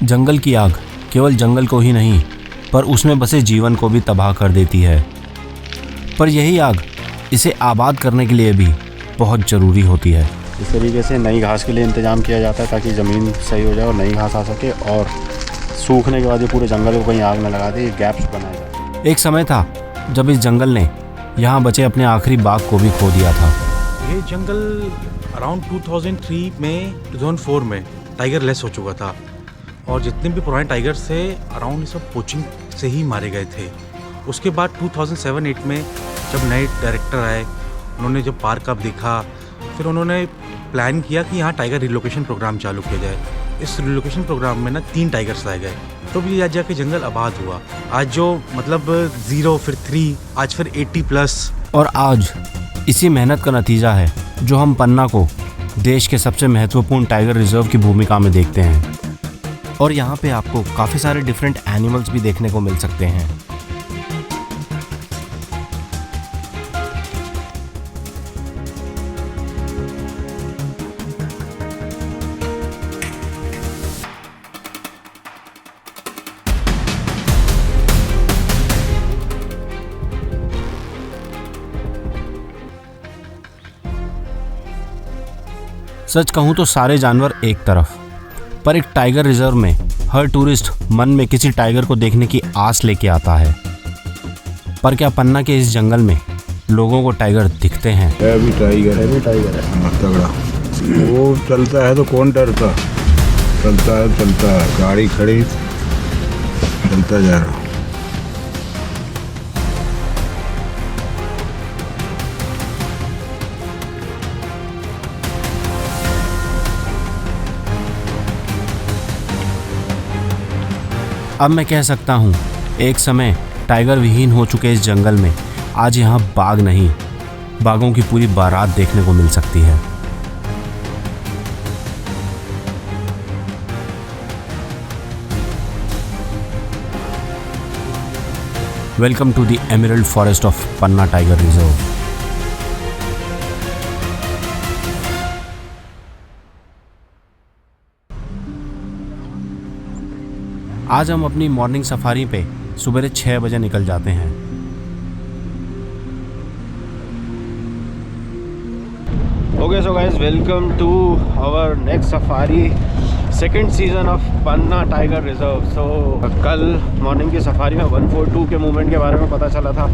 जंगल की आग केवल जंगल को ही नहीं पर उसमें बसे जीवन को भी तबाह कर देती है। पर यही आग इसे आबाद करने के लिए भी बहुत ज़रूरी होती है। इस तरीके से नई घास के लिए इंतज़ाम किया जाता है ताकि ज़मीन सही हो जाए और नई घास आ सके और सूखने के बाद ये पूरे जंगल को कहीं आग न लगा दे, ये गैप्स बनाए जाए। एक समय था जब इस जंगल ने यहाँ बचे अपने आखिरी बाग को भी खो दिया था। ये जंगल अराउंड 2003 में 2004 में टाइगर लेस हो चुका था और जितने भी पुराने टाइगर्स थे अराउंड ये सब पोचिंग से ही मारे गए थे। उसके बाद 2007-8 में जब नए डायरेक्टर आए, उन्होंने जब पार्क अब देखा, फिर उन्होंने प्लान किया कि यहाँ टाइगर रिलोकेशन प्रोग्राम चालू किया जाए। इस रिलोकेशन प्रोग्राम में ना 3 टाइगर्स लाए गए, तो भी आज जाके जंगल आबाद हुआ। आज जो मतलब 0 फिर 3 आज फिर 80+। और आज इसी मेहनत का नतीजा है जो हम पन्ना को देश के सबसे महत्वपूर्ण टाइगर रिजर्व की भूमिका में देखते हैं। और यहाँ पे आपको काफ़ी सारे डिफरेंट एनिमल्स भी देखने को मिल सकते हैं। सच कहूँ तो सारे जानवर एक तरफ, पर एक टाइगर रिजर्व में हर टूरिस्ट मन में किसी टाइगर को देखने की आस लेके आता है। पर क्या पन्ना के इस जंगल में लोगों को टाइगर दिखते हैं? है भी टाइगर है तगड़ा। वो चलता है तो कौन डरता, चलता है गाड़ी खड़ी चलता जा रहा। अब मैं कह सकता हूँ एक समय टाइगर विहीन हो चुके इस जंगल में आज यहाँ बाग नहीं, बागों की पूरी बारात देखने को मिल सकती है। Welcome to the emerald forest of Panna tiger reserve. आज हम अपनी मॉर्निंग सफारी पे सुबह 6 बजे निकल जाते हैं। Okay so guys, welcome to our next safari, second season of Panna tiger reserve. So कल मॉर्निंग की सफारी में 142 के मूवमेंट के बारे में पता चला था।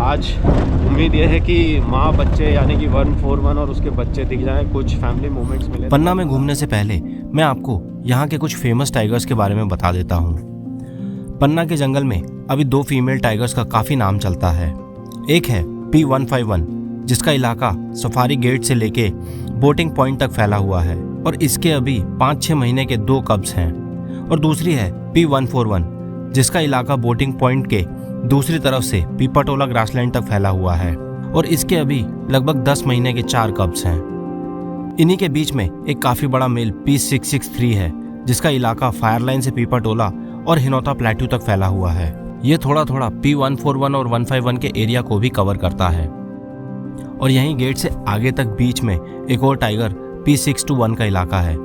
आज उम्मीद ये है कि माँ बच्चे यानी कि 141 और उसके बच्चे दिख जाएं, कुछ फैमिली मूवमेंट्स मिले। पन्ना में घूमने से पहले मैं आपको यहाँ के कुछ फेमस टाइगर्स के बारे में बता देता हूँ। पन्ना के जंगल में अभी 2 फीमेल टाइगर्स का काफ़ी नाम चलता है। एक है P151 जिसका इलाका सफारी गेट से लेके बोटिंग पॉइंट तक फैला हुआ है और इसके अभी 5-6 महीने के 2 कब्स हैं। और दूसरी है P141 जिसका इलाका बोटिंग पॉइंट के दूसरी तरफ से पीपाटोला ग्रासलैंड तक फैला हुआ है और इसके अभी लगभग 10 महीने के 4 कब्स हैं। इन्हीं के बीच में एक काफ़ी बड़ा मेल P663 है जिसका इलाका फायरलाइन से पीपाटोला और हिनौता प्लेट्यू तक फैला हुआ है। ये थोड़ा थोड़ा P141 और 151 के एरिया को भी कवर करता है। और यहीं गेट से आगे तक बीच में एक और टाइगर P621 का इलाका है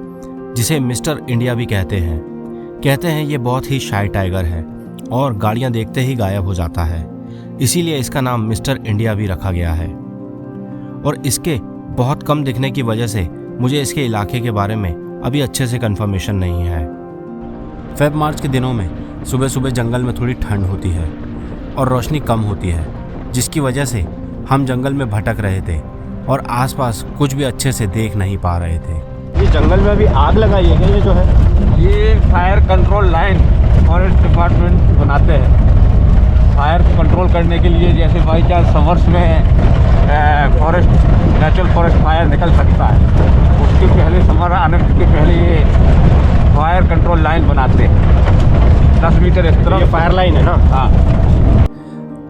जिसे मिस्टर इंडिया भी कहते हैं ये बहुत ही शाय टाइगर है और गाड़ियां देखते ही गायब हो जाता है, इसीलिए इसका नाम मिस्टर इंडिया भी रखा गया है। और इसके बहुत कम दिखने की वजह से मुझे इसके इलाके के बारे में अभी अच्छे से कंफर्मेशन नहीं है। फेब-मार्च के दिनों में सुबह सुबह जंगल में थोड़ी ठंड होती है और रोशनी कम होती है, जिसकी वजह से हम जंगल में भटक रहे थे और आसपास कुछ भी अच्छे से देख नहीं पा रहे थे। ये जंगल में अभी आग लगाई है क्या? ये जो है ये fire control line forest department बनाते हैं फायर को कंट्रोल करने के लिए। जैसे बाई चांस समर्स में फॉरेस्ट नेचुरल फॉरेस्ट फायर निकल सकता है, उसके पहले समर आने के पहले ये फायर कंट्रोल लाइन बनाते हैं 10 मीटर इस तरह। ये फायर लाइन है ना? हाँ।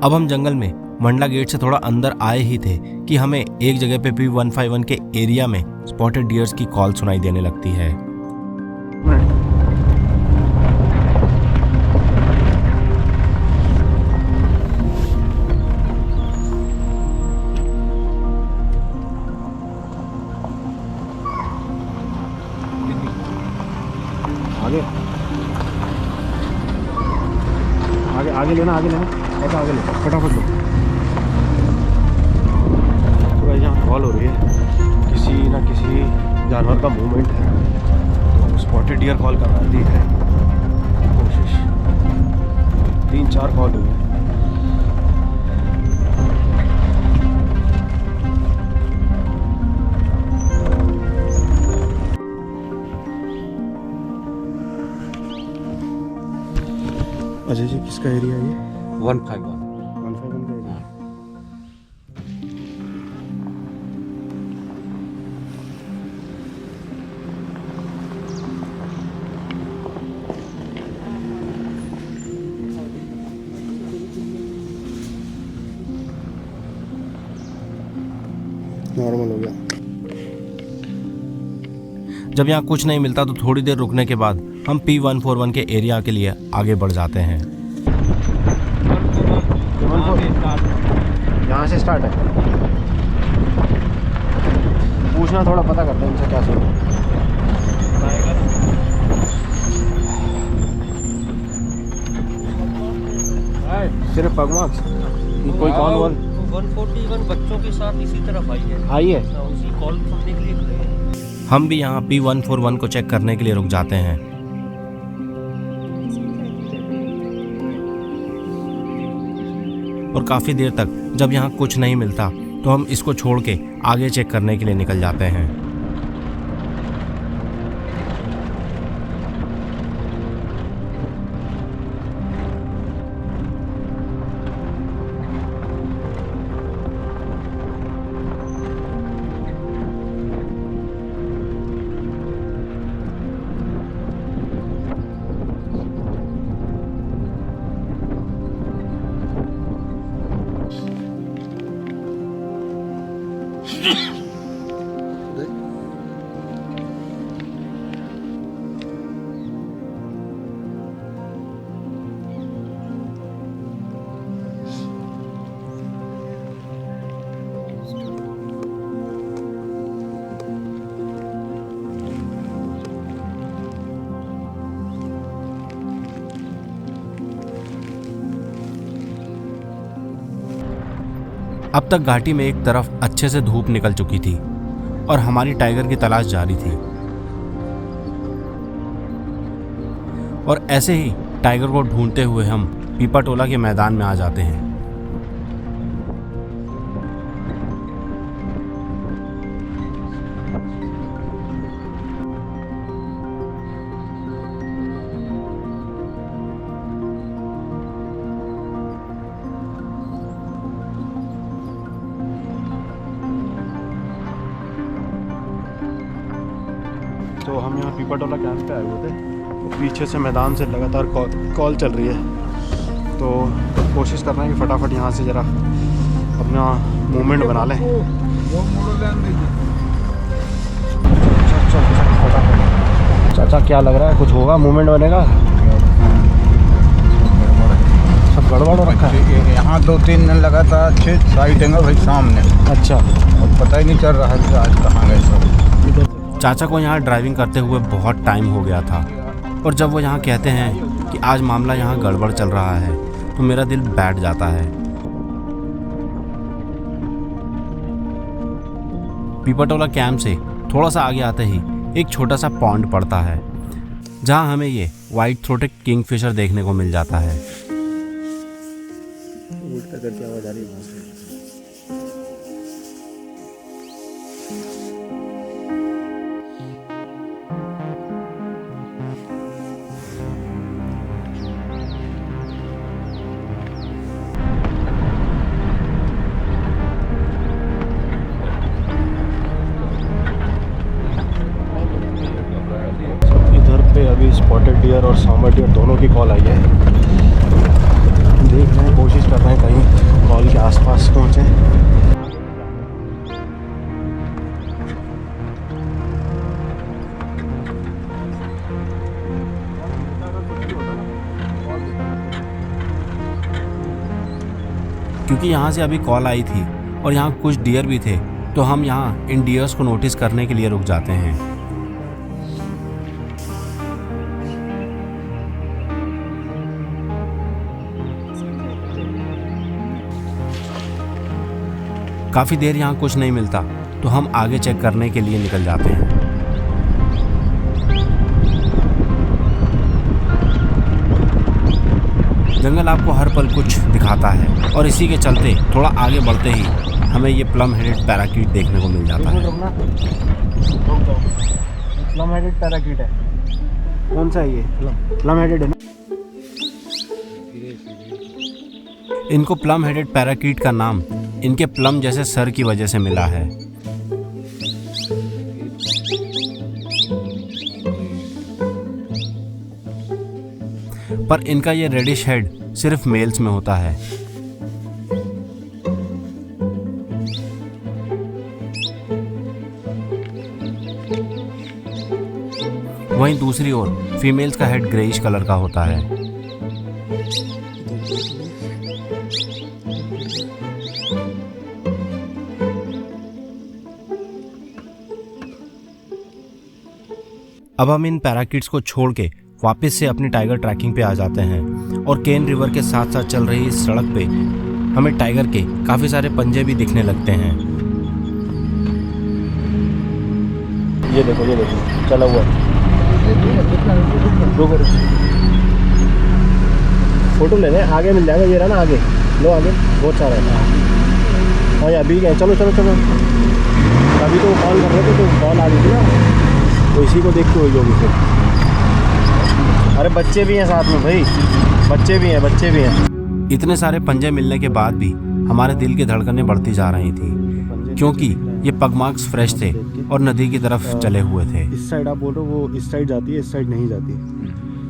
अब हम जंगल में मंडला गेट से थोड़ा अंदर आए ही थे कि हमें एक जगह पे P151 के एरिया में स्पॉटेड डियर्स की कॉल सुनाई देने लगती है। आगे आगे लेना ऐसा आगे लेना, फटाफट लो। तो भाई यहाँ कॉल हो रही है, किसी ना किसी जानवर का मूवमेंट है, तो स्पॉटेड डियर कॉल कर रहा है, देख रहे हैं कोशिश। 3-4 कॉल हुई है। अजय जी, किसका एरिया है ये? 151। 151 का एरिया। नॉर्मल हो गया। जब यहाँ कुछ नहीं मिलता तो थोड़ी देर रुकने के बाद हम P141 के एरिया के लिए आगे बढ़ जाते हैं। यहाँ से स्टार्ट है। पूछना, थोड़ा पता करते हैं इनसे क्या सीन है। सिर्फ पगमार्क्स, कोई कॉल वॉल 141 बच्चों के साथ इसी तरफ आई है। आई है। उसी कॉल सुनने के लिए खड़े हैं। हम भी यहाँ P141 को चेक करने के लिए रुक जाते हैं। और काफ़ी देर तक जब यहाँ कुछ नहीं मिलता तो हम इसको छोड़ के आगे चेक करने के लिए निकल जाते हैं। अब तक घाटी में एक तरफ अच्छे से धूप निकल चुकी थी और हमारी टाइगर की तलाश जारी थी। और ऐसे ही टाइगर को ढूंढते हुए हम पीपाटोला के मैदान में आ जाते हैं। तो हम यहाँ पीपाटोला कैंप पे आए हुए थे, तो पीछे से मैदान से लगातार कॉल चल रही है, तो कोशिश कर रहे हैं कि फटाफट यहाँ से ज़रा अपना मूवमेंट बना लें। फटाफट चाचा, क्या लग रहा है, कुछ होगा, मूवमेंट बनेगा? सब गड़बड़ हो रखा है। यहाँ 2-3 दिन लगातार अच्छे साइटिंग है भाई सामने। अच्छा, और पता ही नहीं चल रहा है कि आज कहाँ गए सब। चाचा को यहाँ ड्राइविंग करते हुए बहुत टाइम हो गया था और जब वो यहाँ कहते हैं कि आज मामला यहाँ गड़बड़ चल रहा है तो मेरा दिल बैठ जाता है। पीपाटोला कैंप से थोड़ा सा आगे आते ही एक छोटा सा पॉन्ड पड़ता है जहाँ हमें ये वाइट थ्रोटेड किंगफिशर देखने को मिल जाता है। उल्टा करके आवाज आ रही है। अभी स्पॉटेड डियर और सांबर डियर दोनों की कॉल आई है। देख रहे हैं, कोशिश कर रहे हैं कहीं कॉल के आसपास पहुंचे। क्योंकि यहाँ से अभी कॉल आई थी और यहाँ कुछ डियर भी थे तो हम यहाँ इन डियर्स को नोटिस करने के लिए रुक जाते हैं। काफ़ी देर यहाँ कुछ नहीं मिलता तो हम आगे चेक करने के लिए निकल जाते हैं। जंगल आपको हर पल कुछ दिखाता है और इसी के चलते थोड़ा आगे बढ़ते ही हमें ये प्लम हेडेड पैराकीट देखने को मिल जाता है। प्लम हेडेड पैराकीट है। कौन सा है ये? प्लम हेडेड है ना? इनको प्लम हेडेड पैराकीट का नाम इनके प्लम जैसे सर की वजह से मिला है। पर इनका ये रेडिश हेड सिर्फ मेल्स में होता है। वहीं दूसरी ओर फीमेल्स का हेड ग्रेइश कलर का होता है। अब हम इन पैराकीट्स को छोड़ के वापस से अपनी टाइगर ट्रैकिंग पे आ जाते हैं और केन रिवर के साथ साथ चल रही इस सड़क पे हमें टाइगर के काफ़ी सारे पंजे भी दिखने लगते हैं। ये देखो चला हुआ है। फोटो लेने आगे मिल जाएगा। ये रहा ना आगे, लो आगे बहुत सारा है। हाँ यार अभी गए, चलो अभी तो कॉल कर रहे थे तो कॉल आ गई थी ना, तो इसी को देखते हुए होगी फिर। अरे बच्चे भी हैं साथ में भाई, बच्चे भी हैं। इतने सारे पंजे मिलने के बाद भी हमारे दिल की धड़कनें बढ़ती जा रही थी क्योंकि ये पग मार्क्स फ्रेश थे और नदी की तरफ चले हुए थे। इस साइड आप बोल रहे हो, वो इस साइड जाती है, इस साइड नहीं जाती।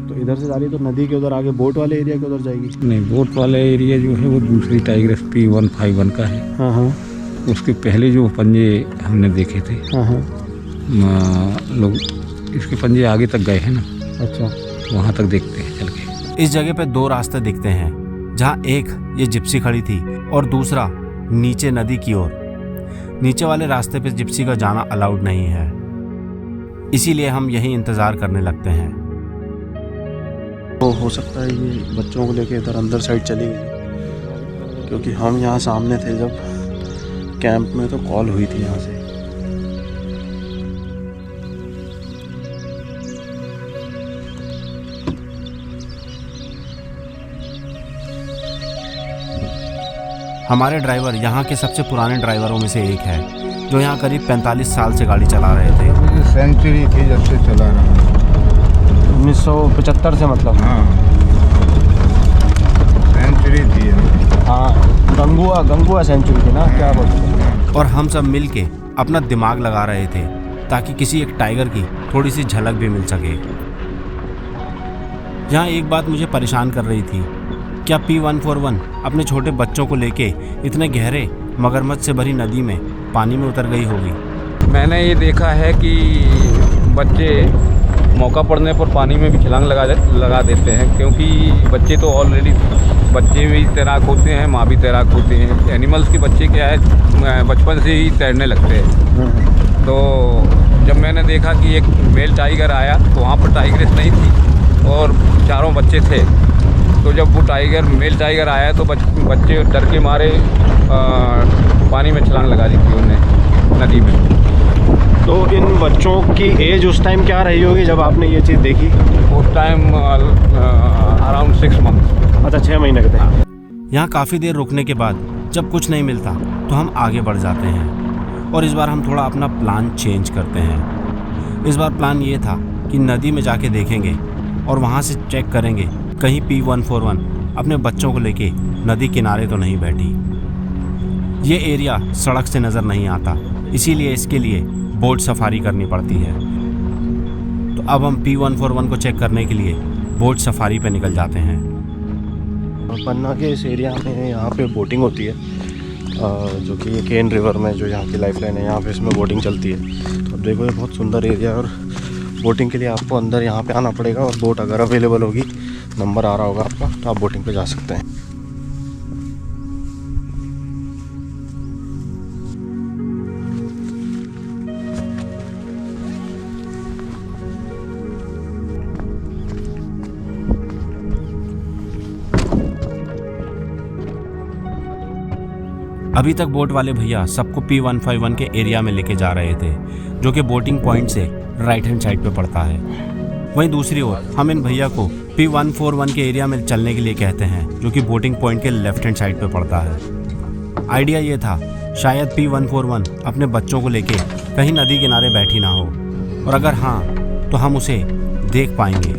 तो इधर से जा रही है तो नदी के उधर आगे बोट वाले एरिया के उधर जाएगी। नहीं, बोट वाला एरिया जो है वो दूसरी टाइगर P151 का है। हाँ। उसके पहले जो पंजे हमने देखे थे, हाँ। लोग इसके पंजे आगे तक गए हैं ना। अच्छा, वहाँ तक देखते हैं चल के। इस जगह पे दो रास्ते दिखते हैं, जहाँ एक ये जिप्सी खड़ी थी और दूसरा नीचे नदी की ओर। नीचे वाले रास्ते पे जिप्सी का जाना अलाउड नहीं है, इसीलिए हम यहीं इंतज़ार करने लगते हैं। तो हो सकता है ये बच्चों को लेके इधर अंदर साइड चली गई, क्योंकि हम यहाँ सामने थे जब कैंप में तो कॉल हुई थी यहाँ से। हमारे ड्राइवर यहाँ के सबसे पुराने ड्राइवरों में से एक है, जो यहाँ करीब 45 साल से गाड़ी चला रहे थे। सेंचुरी थी जब से चला रहा हूँ। 1975 से मतलब। हाँ, सेंचुरी थी। हाँ, गंगुआ सेंचुरी थी ना, क्या बोलते हैं। और हम सब मिल के अपना दिमाग लगा रहे थे ताकि किसी एक टाइगर की थोड़ी सी झलक भी मिल सके। यहाँ एक बात मुझे परेशान कर रही थी, क्या P141 अपने छोटे बच्चों को लेके इतने गहरे मगरमच्छ से भरी नदी में पानी में उतर गई होगी। मैंने ये देखा है कि बच्चे मौका पड़ने पर पानी में भी छलांग लगा देते हैं, क्योंकि बच्चे तो ऑलरेडी बच्चे भी तैराक होते हैं, माँ भी तैराक होते हैं। एनिमल्स के बच्चे क्या है बचपन से ही तैरने लगते हैं। तो जब मैंने देखा कि एक मेल टाइगर आया तो वहाँ पर टाइग्रेस नहीं थी और चारों बच्चे थे। तो जब वो मेल टाइगर आया तो बच्चे डर के मारे पानी में छलांग लगा दी थी उन्हें नदी में। तो इन बच्चों की एज उस टाइम क्या रही होगी जब आपने ये चीज़ देखी? उस टाइम अराउंड 6 मंथ। अच्छा, 6 महीने के थे। यहाँ काफ़ी देर रुकने के बाद जब कुछ नहीं मिलता तो हम आगे बढ़ जाते हैं और इस बार हम थोड़ा अपना प्लान चेंज करते हैं। इस बार प्लान ये था कि नदी में जाके देखेंगे और वहाँ से चेक करेंगे कहीं P141 अपने बच्चों को लेके नदी किनारे तो नहीं बैठी। ये एरिया सड़क से नज़र नहीं आता, इसीलिए इसके लिए बोट सफारी करनी पड़ती है। तो अब हम P141 को चेक करने के लिए बोट सफारी पे निकल जाते हैं। पन्ना के इस एरिया में यहाँ पे बोटिंग होती है, जो कि ये केन रिवर में जो यहाँ की लाइफ लाइन है, यहाँ पे इसमें बोटिंग चलती है। तो अब देखो ये बहुत सुंदर एरिया है और बोटिंग के लिए आपको अंदर यहाँ पे आना पड़ेगा और बोट अगर अवेलेबल होगी, नंबर आ रहा होगा आपका, तो आप बोटिंग पे जा सकते हैं। अभी तक बोट वाले भैया सबको P151 के एरिया में लेके जा रहे थे, जो कि बोटिंग पॉइंट से राइट हैंड साइड पे पड़ता है। वहीं दूसरी ओर हम इन भैया को P141 के एरिया में चलने के लिए कहते हैं, जो कि बोटिंग पॉइंट के लेफ्ट हैंड साइड पे पड़ता है। आइडिया ये था, शायद P141 अपने बच्चों को लेके कहीं नदी किनारे बैठी ना हो, और अगर हाँ तो हम उसे देख पाएंगे।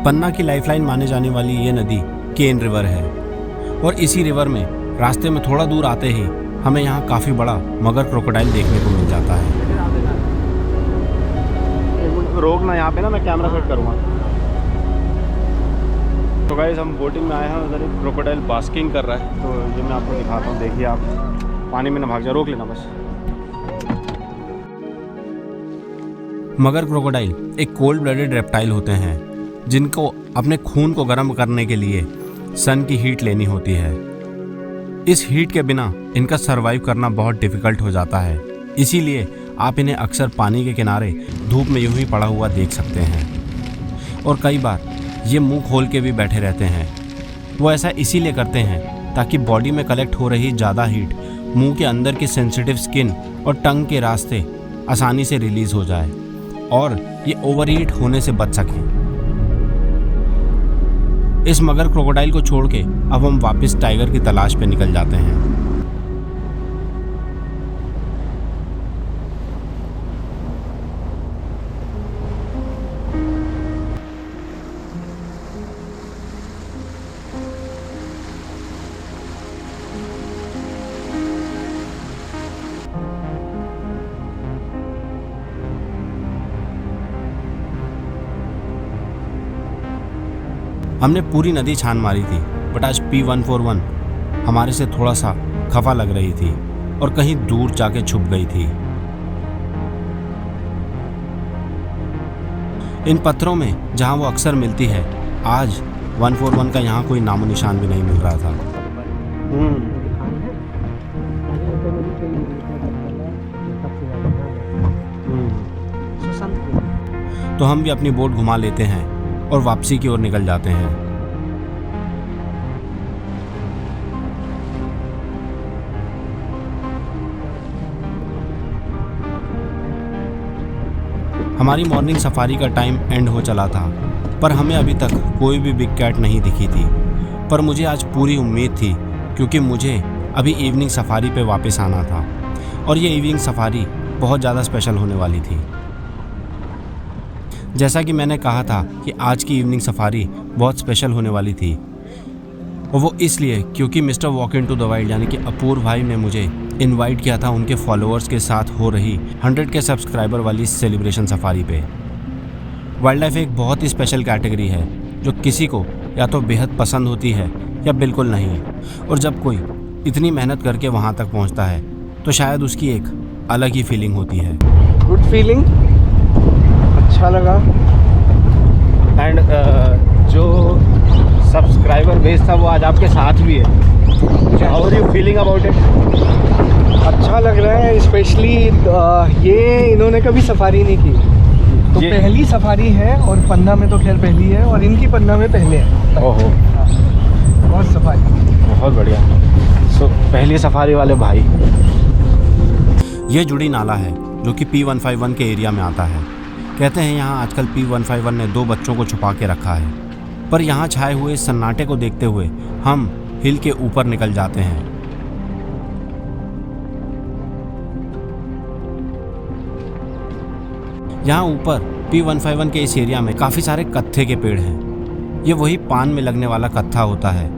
पन्ना की लाइफलाइन माने जाने वाली ये नदी केन रिवर है, और इसी रिवर में रास्ते में थोड़ा दूर आते ही हमें यहाँ काफ़ी बड़ा मगर क्रोकोडाइल देखने को मिल जाता है। रोक ना यहाँ पे ना, मैं कैमरा सेट करूँगा। तो गाइस हम बोटिंग में आए हैं, उधर एक क्रोकोडाइल बास्किंग कर रहा है, तो ये मैं आपको दिखाता हूँ। देखिए आप पानी में ना भाग जाए, रोक लेना बस। मगर क्रोकोडाइल एक कोल्ड ब्लडेड रेप्टाइल होते हैं, जिनको अपने खून को गर्म करने के लिए सन की हीट लेनी होती है। इस हीट के बिना इनका सरवाइव करना बहुत डिफिकल्ट हो जाता है, इसीलिए आप इन्हें अक्सर पानी के किनारे धूप में यूं ही पड़ा हुआ देख सकते हैं। और कई बार ये मुंह खोल के भी बैठे रहते हैं। वो ऐसा इसीलिए करते हैं ताकि बॉडी में कलेक्ट हो रही ज़्यादा हीट मुंह के अंदर की सेंसिटिव स्किन और टंग के रास्ते आसानी से रिलीज़ हो जाए और ये ओवरहीट होने से बच सकें। इस मगर क्रोकोडाइल को छोड़ के अब हम वापस टाइगर की तलाश पे निकल जाते हैं। हमने पूरी नदी छान मारी थी, बट आज P141 हमारे से थोड़ा सा खफा लग रही थी और कहीं दूर जाके छुप गई थी। इन पत्थरों में जहां वो अक्सर मिलती है, आज 141 का यहाँ कोई नामो निशान भी नहीं मिल रहा था। तो हम भी अपनी बोट घुमा लेते हैं और वापसी की ओर निकल जाते हैं। हमारी मॉर्निंग सफारी का टाइम एंड हो चला था, पर हमें अभी तक कोई भी बिग कैट नहीं दिखी थी। पर मुझे आज पूरी उम्मीद थी, क्योंकि मुझे अभी इवनिंग सफारी पे वापस आना था और ये इवनिंग सफारी बहुत ज़्यादा स्पेशल होने वाली थी। जैसा कि मैंने कहा था कि आज की इवनिंग सफारी बहुत स्पेशल होने वाली थी, और वो इसलिए क्योंकि mister walk into the wild यानी कि अपूर्व भाई ने मुझे इनवाइट किया था उनके फॉलोअर्स के साथ हो रही 100K सब्सक्राइबर वाली सेलिब्रेशन सफारी पे। वाइल्ड लाइफ एक बहुत ही स्पेशल कैटेगरी है, जो किसी को या तो बेहद पसंद होती है या बिल्कुल नहीं, और जब कोई इतनी मेहनत करके वहाँ तक पहुँचता है तो शायद उसकी एक अलग ही फीलिंग होती है। गुड फीलिंग, अच्छा लगा। एंड जो सब्सक्राइबर बेस था वो आज आपके साथ भी है। How are you feeling about it? अच्छा लग रहा है, स्पेशली ये इन्होंने कभी सफारी नहीं की, तो पहली सफारी है, और पन्ना में तो खैर पहली है, और इनकी पन्ना में पहले है। ओहो, बहुत सफारी, बहुत बढ़िया। सो पहली सफारी वाले भाई। ये जुड़ी नाला है जो कि P151 के एरिया में आता है। कहते हैं यहाँ आजकल P151 ने 2 बच्चों को छुपा के रखा है, पर यहाँ छाए हुए सन्नाटे को देखते हुए हम हिल के ऊपर निकल जाते हैं। यहाँ ऊपर P151 के इस एरिया में काफ़ी सारे कत्थे के पेड़ हैं। ये वही पान में लगने वाला कत्था होता है,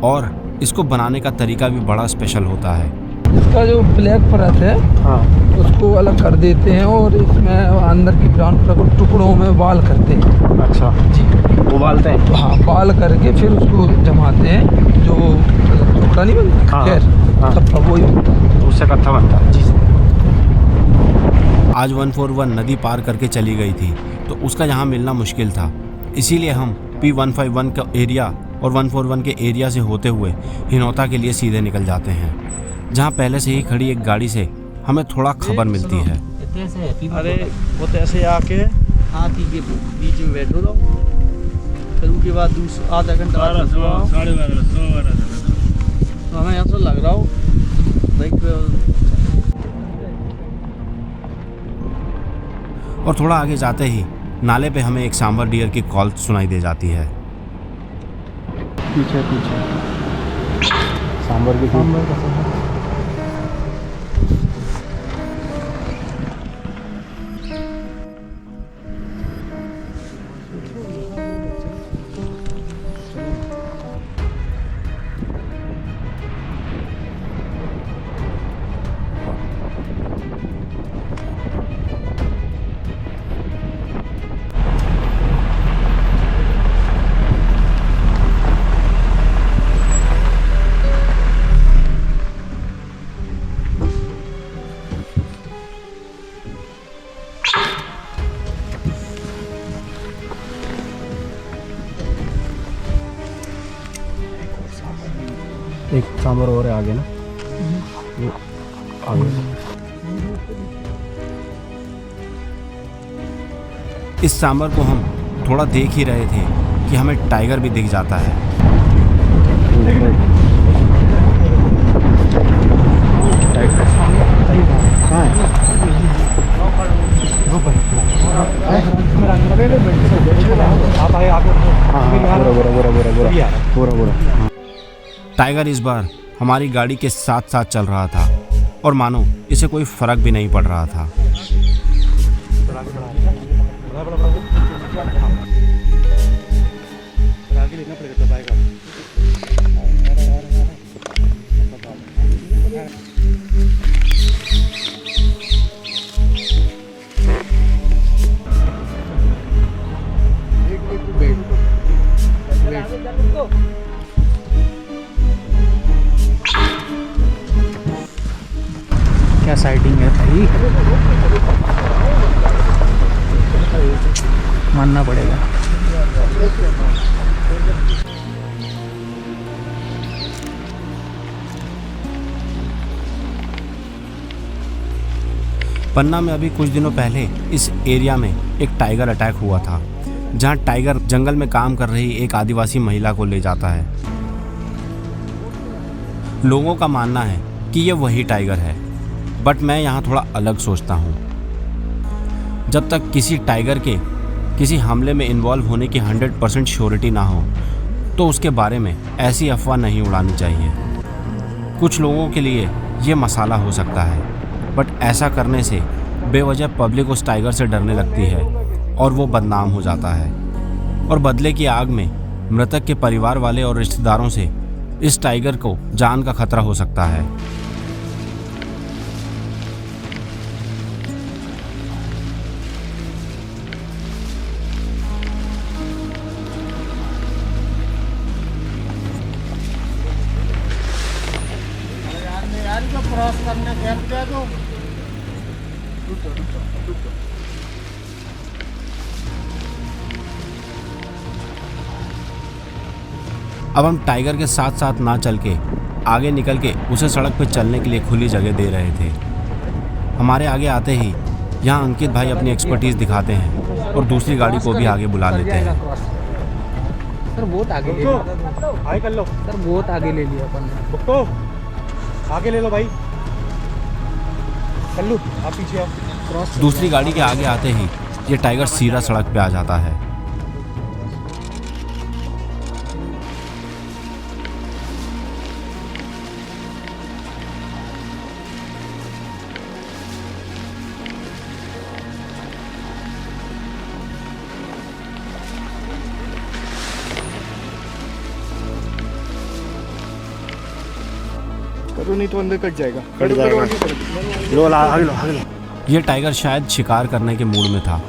और इसको बनाने का तरीका भी बड़ा स्पेशल होता है। इसका जो ब्लैक परत है, हाँ, उसको अलग कर देते हैं और इसमें अंदर की ब्राउन परत को टुकड़ों में बाल करते हैं। अच्छा जी, उबालते हैं? हाँ, बाल करके फिर उसको जमाते हैं, जो टुकड़ा नहीं बनता, हाँ, खैर हाँ, कत्था वही होता है, उससे कत्था बनता है। जी। आज 141 नदी पार करके चली गई थी, तो उसका यहाँ मिलना मुश्किल था। इसीलिए हम P151 का एरिया और 141 के एरिया से होते हुए हिनौता के लिए सीधे निकल जाते हैं। जहाँ पहले से ही खड़ी एक गाड़ी से हमें थोड़ा खबर मिलती है। अरे वो तो ऐसे आके हाथी के बीच में बैठो रहो, फिर उसके बाद आधा घंटा बाद तो हमें यहाँ से लग रहा हो बाइक पे। और थोड़ा आगे जाते ही नाले पे हमें एक सांबर डियर की कॉल सुनाई दे जाती है। पीछे पीछे सांबर की एक सांबर और है आगे ना, वो आगे। इस सांबर को हम थोड़ा देख ही रहे थे कि हमें टाइगर भी दिख जाता है। टाइगर इस बार हमारी गाड़ी के साथ साथ चल रहा था और मानो इसे कोई फर्क भी नहीं पड़ रहा था। क्या साइटिंग है भाई, मानना पड़ेगा। पन्ना में अभी कुछ दिनों पहले इस एरिया में एक टाइगर अटैक हुआ था, जहां टाइगर जंगल में काम कर रही एक आदिवासी महिला को ले जाता है। लोगों का मानना है कि ये वही टाइगर है, बट मैं यहाँ थोड़ा अलग सोचता हूँ। जब तक किसी टाइगर के किसी हमले में इन्वॉल्व होने की 100% श्योरिटी ना हो तो उसके बारे में ऐसी अफवाह नहीं उड़ानी चाहिए। कुछ लोगों के लिए ये मसाला हो सकता है, बट ऐसा करने से बेवजह पब्लिक उस टाइगर से डरने लगती है और वो बदनाम हो जाता है। और बदले की आग में मृतक के परिवार वाले और रिश्तेदारों से इस टाइगर को जान का खतरा हो सकता है। अब हम टाइगर के साथ साथ ना चल के आगे निकल के उसे सड़क पर चलने के लिए खुली जगह दे रहे थे। हमारे आगे आते ही यहाँ अंकित भाई अपनी एक्सपर्टीज दिखाते हैं और दूसरी गाड़ी को भी आगे बुला लेते हैं। सर बहुत आगे ले लिया, कर लो सर, बहुत आगे ले लिया अपन ने। आगे ले लो भाई, कल्लू आप पीछे आओ। दूसरी गाड़ी के आगे आते ही ये टाइगर सीधा सड़क पे आ जाता है। करो नहीं तो अंदर कट जाएगा। ये टाइगर शायद शिकार करने के मूड में था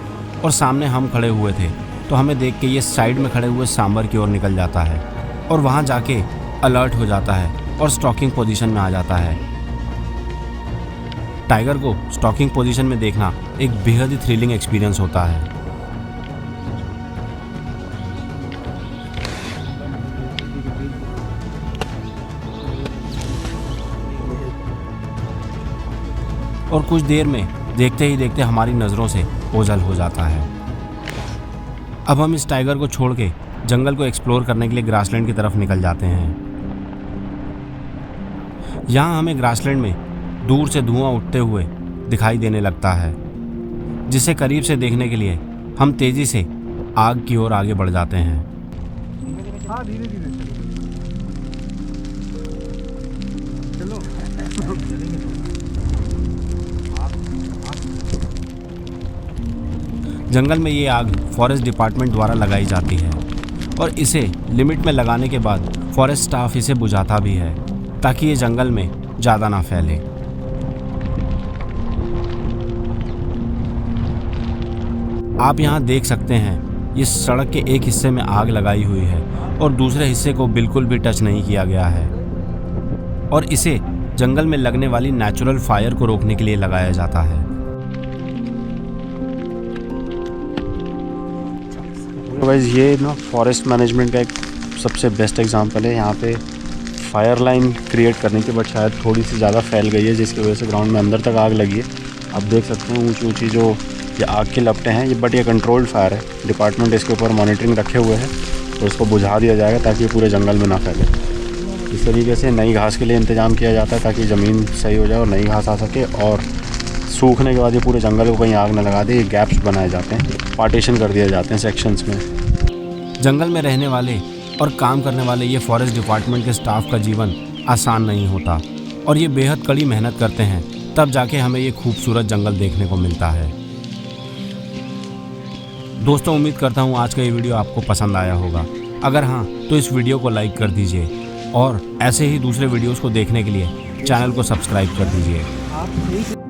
और सामने हम खड़े हुए थे, तो हमें देख के ये साइड में खड़े हुए सांबर की ओर निकल जाता है और वहाँ जाके अलर्ट हो जाता है और स्टॉकिंग पोजीशन में आ जाता है। टाइगर को स्टॉकिंग पोजीशन में देखना एक बेहद ही थ्रिलिंग एक्सपीरियंस होता है। और कुछ देर में देखते ही देखते हमारी नज़रों से ओझल हो जाता है। अब हम इस टाइगर को छोड़ के जंगल को एक्सप्लोर करने के लिए ग्रासलैंड की तरफ निकल जाते हैं। यहाँ हमें ग्रासलैंड में दूर से धुआं उठते हुए दिखाई देने लगता है, जिसे करीब से देखने के लिए हम तेज़ी से आग की ओर आगे बढ़ जाते हैं। हाँ धीरे धीरे चलो। जंगल में ये आग फॉरेस्ट डिपार्टमेंट द्वारा लगाई जाती है और इसे लिमिट में लगाने के बाद फॉरेस्ट स्टाफ इसे बुझाता भी है ताकि ये जंगल में ज़्यादा ना फैले। आप यहाँ देख सकते हैं इस सड़क के एक हिस्से में आग लगाई हुई है और दूसरे हिस्से को बिल्कुल भी टच नहीं किया गया है और इसे जंगल में लगने वाली नेचुरल फायर को रोकने के लिए लगाया जाता है। गाइस ये ना फॉरेस्ट मैनेजमेंट का एक सबसे बेस्ट एग्जांपल है। यहाँ पे फायर लाइन क्रिएट करने के बाद शायद थोड़ी सी ज़्यादा फैल गई है, जिसकी वजह से ग्राउंड में अंदर तक आग लगी है। आप देख सकते हैं ऊंची ऊंची जो ये आग की लपटें हैं, ये कंट्रोल्ड फायर है। डिपार्टमेंट इसके ऊपर मॉनिटरिंग रखे हुए हैं तो इसको बुझा दिया जाएगा ताकि ये पूरे जंगल में ना फैले। इस तरीके से नई घास के लिए इंतज़ाम किया जाता है ताकि ज़मीन सही हो जाए और नई घास आ सके, और सूखने के बाद ये पूरे जंगल को कहीं आग न लगा दे। ये गैप्स बनाए जाते हैं, पार्टीशन कर दिए जाते हैं सेक्शंस में। जंगल में रहने वाले और काम करने वाले ये फॉरेस्ट डिपार्टमेंट के स्टाफ का जीवन आसान नहीं होता और ये बेहद कड़ी मेहनत करते हैं, तब जाके हमें ये खूबसूरत जंगल देखने को मिलता है। दोस्तों, उम्मीद करता हूँ आज का ये वीडियो आपको पसंद आया होगा। अगर हाँ तो इस वीडियो को लाइक कर दीजिए और ऐसे ही दूसरे वीडियोस को देखने के लिए चैनल को सब्सक्राइब कर दीजिए।